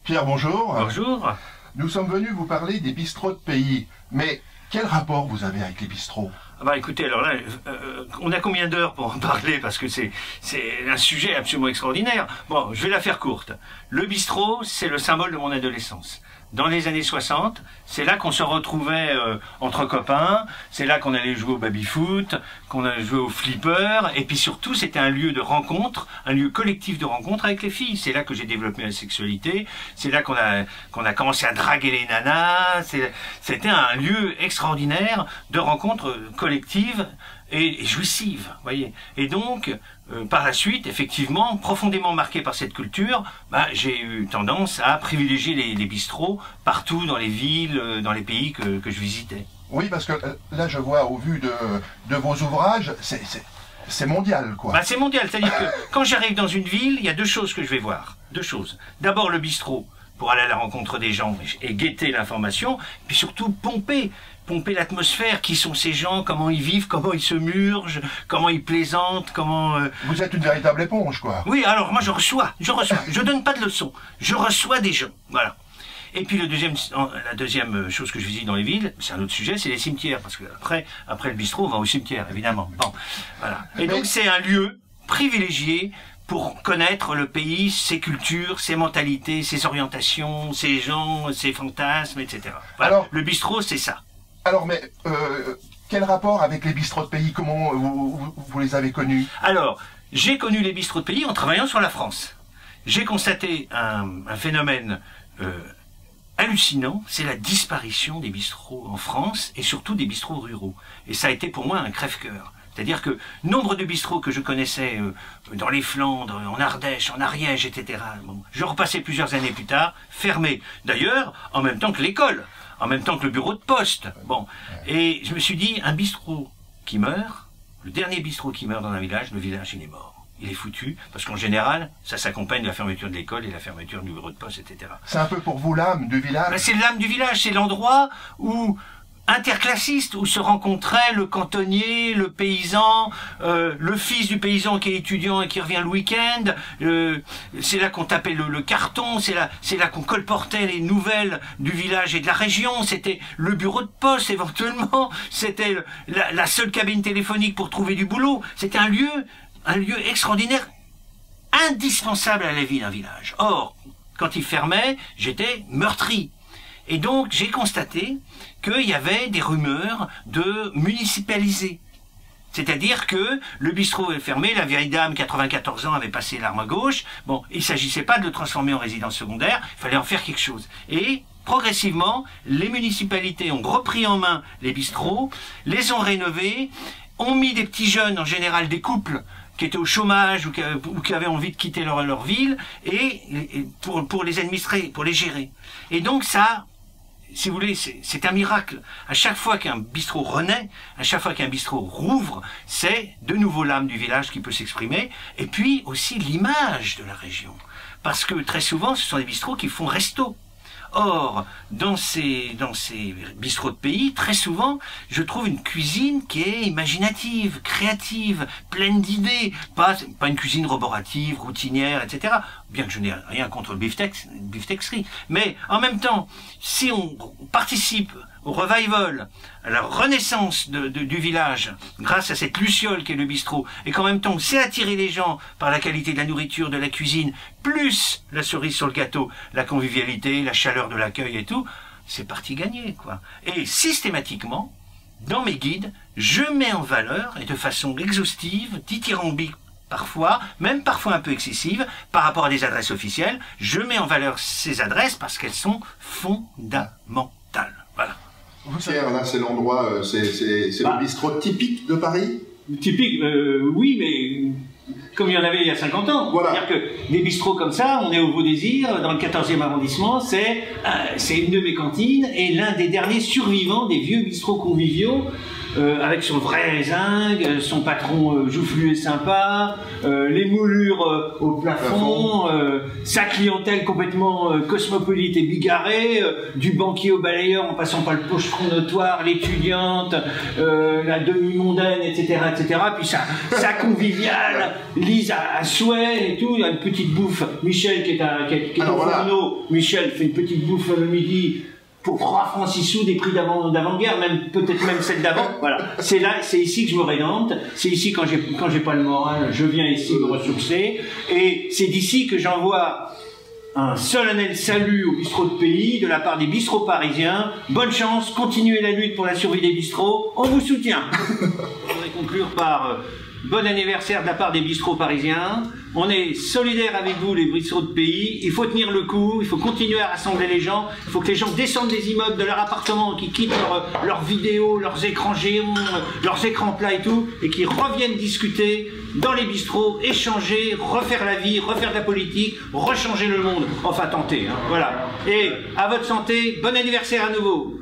Pierre, bonjour. Bonjour. Nous sommes venus vous parler des bistrots de pays. Mais quel rapport vous avez avec les bistrots? Bah écoutez, alors là, on a combien d'heures pour en parler? Parce que c'est un sujet absolument extraordinaire. Bon, je vais la faire courte. Le bistrot, c'est le symbole de mon adolescence. Dans les années 60, c'est là qu'on se retrouvait entre copains, c'est là qu'on allait jouer au baby-foot, qu'on allait jouer au flipper, et puis surtout c'était un lieu de rencontre, un lieu collectif de rencontre avec les filles. C'est là que j'ai développé ma sexualité, c'est là qu'on a commencé à draguer les nanas, c'était un lieu extraordinaire de rencontre collective et jouissive, voyez. Et donc, par la suite, effectivement, profondément marqué par cette culture, j'ai eu tendance à privilégier les bistrots partout dans les villes, dans les pays que je visitais. Oui, parce que là, je vois au vu de vos ouvrages, c'est mondial, quoi. C'est mondial, c'est-à-dire que quand j'arrive dans une ville, il y a deux choses que je vais voir. Deux choses. D'abord, le bistrot, pour aller à la rencontre des gens et guetter l'information, puis surtout pomper l'atmosphère, qui sont ces gens, comment ils vivent, comment ils se murgent, comment ils plaisantent, comment... Vous êtes une véritable éponge, quoi. Oui, alors moi je reçois, je donne pas de leçons, je reçois des gens, voilà. Et puis la deuxième chose que je visite dans les villes, c'est un autre sujet, c'est les cimetières, parce que après le bistrot, on va au cimetière, évidemment. Bon, voilà. Et donc c'est un lieu privilégié pour connaître le pays, ses cultures, ses mentalités, ses orientations, ses gens, ses fantasmes, etc. Voilà. Alors, le bistrot, c'est ça. Alors, mais quel rapport avec les bistrots de pays? Comment vous les avez connus? Alors, j'ai connu les bistrots de pays en travaillant sur la France. J'ai constaté un phénomène hallucinant, c'est la disparition des bistrots en France et surtout des bistrots ruraux. Et ça a été pour moi un crève-cœur. C'est-à-dire que nombre de bistrots que je connaissais dans les Flandres, en Ardèche, en Ariège, etc., bon, je repassais plusieurs années plus tard, fermés. D'ailleurs, en même temps que l'école, en même temps que le bureau de poste. Bon. Et je me suis dit, un bistrot qui meurt, le dernier bistrot qui meurt dans un village, le village il est mort. Il est foutu, parce qu'en général, ça s'accompagne de la fermeture de l'école et la fermeture du bureau de poste, etc. C'est un peu pour vous l'âme du village? C'est l'âme du village, c'est l'endroit où interclassiste, où se rencontraient le cantonnier, le paysan, le fils du paysan qui est étudiant et qui revient le week-end. C'est là qu'on tapait le carton, c'est là qu'on colportait les nouvelles du village et de la région. C'était le bureau de poste éventuellement, c'était la seule cabine téléphonique pour trouver du boulot. C'était un lieu extraordinaire, indispensable à la vie d'un village. Or, quand il fermait, j'étais meurtri. Et donc, j'ai constaté qu'il y avait des rumeurs de municipaliser. C'est-à-dire que le bistrot est fermé, la vieille dame, 94 ans, avait passé l'arme à gauche. Bon, il ne s'agissait pas de le transformer en résidence secondaire, il fallait en faire quelque chose. Et progressivement, les municipalités ont repris en main les bistrots, les ont rénovés, ont mis des petits jeunes, en général des couples, qui étaient au chômage ou qui avaient envie de quitter leur ville, et pour les administrer, pour les gérer. Et donc ça, si vous voulez, c'est un miracle. À chaque fois qu'un bistrot renaît, à chaque fois qu'un bistrot rouvre, c'est de nouveau l'âme du village qui peut s'exprimer, et puis aussi l'image de la région. Parce que très souvent, ce sont des bistrots qui font resto. Or, dans ces bistrots de pays, très souvent, je trouve une cuisine qui est imaginative, créative, pleine d'idées, pas une cuisine roborative, routinière, etc. Bien que je n'ai rien contre le beefsteakerie. Mais en même temps, si on participe au revival, à la renaissance du village, grâce à cette luciole qu'est le bistrot, et qu'en même temps on sait attirer les gens par la qualité de la nourriture, de la cuisine, plus la cerise sur le gâteau, la convivialité, la chaleur de l'accueil et tout, c'est parti gagné, quoi. Et systématiquement, dans mes guides, je mets en valeur, et de façon exhaustive, dithyrambique parfois, même parfois un peu excessive, par rapport à des adresses officielles, je mets en valeur ces adresses parce qu'elles sont fondamentales. Voilà. Pierre, là c'est l'endroit, c'est le bistrot typique de Paris? Typique, oui, mais comme il y en avait il y a 50 ans. Voilà. C'est-à-dire que des bistrots comme ça, on est au Beau Désir, dans le 14e arrondissement, c'est une de mes cantines, et l'un des derniers survivants des vieux bistrots conviviaux, avec son vrai zinc, son patron joufflu et sympa, les moulures au plafond, sa clientèle complètement cosmopolite et bigarrée, du banquier au balayeur en passant par le pochetron notoire, l'étudiante, la demi-mondaine, etc., etc. Puis ça convivial, lise à souhait et tout, il y a une petite bouffe. Michel qui est au fourneau, Michel fait une petite bouffe le midi pour 3 francs 6 sous des prix d'avant-guerre, peut-être même celle d'avant. Voilà, c'est ici que je me rédempte, c'est ici quand j'ai pas le moral, je viens ici me ressourcer, et c'est d'ici que j'envoie un solennel salut aux bistrots de pays de la part des bistrots parisiens. Bonne chance, continuez la lutte pour la survie des bistrots, on vous soutient. Je voudrais conclure par bon anniversaire de la part des bistrots parisiens. On est solidaires avec vous, les bistrots de pays. Il faut tenir le coup, il faut continuer à rassembler les gens. Il faut que les gens descendent des immeubles, de leur appartement, qu'ils quittent leurs vidéos, leurs écrans géants, leurs écrans plats et tout, et qu'ils reviennent discuter dans les bistrots, échanger, refaire la vie, refaire de la politique, rechanger le monde. Enfin, tenter, hein, voilà. Et à votre santé, bon anniversaire à nouveau.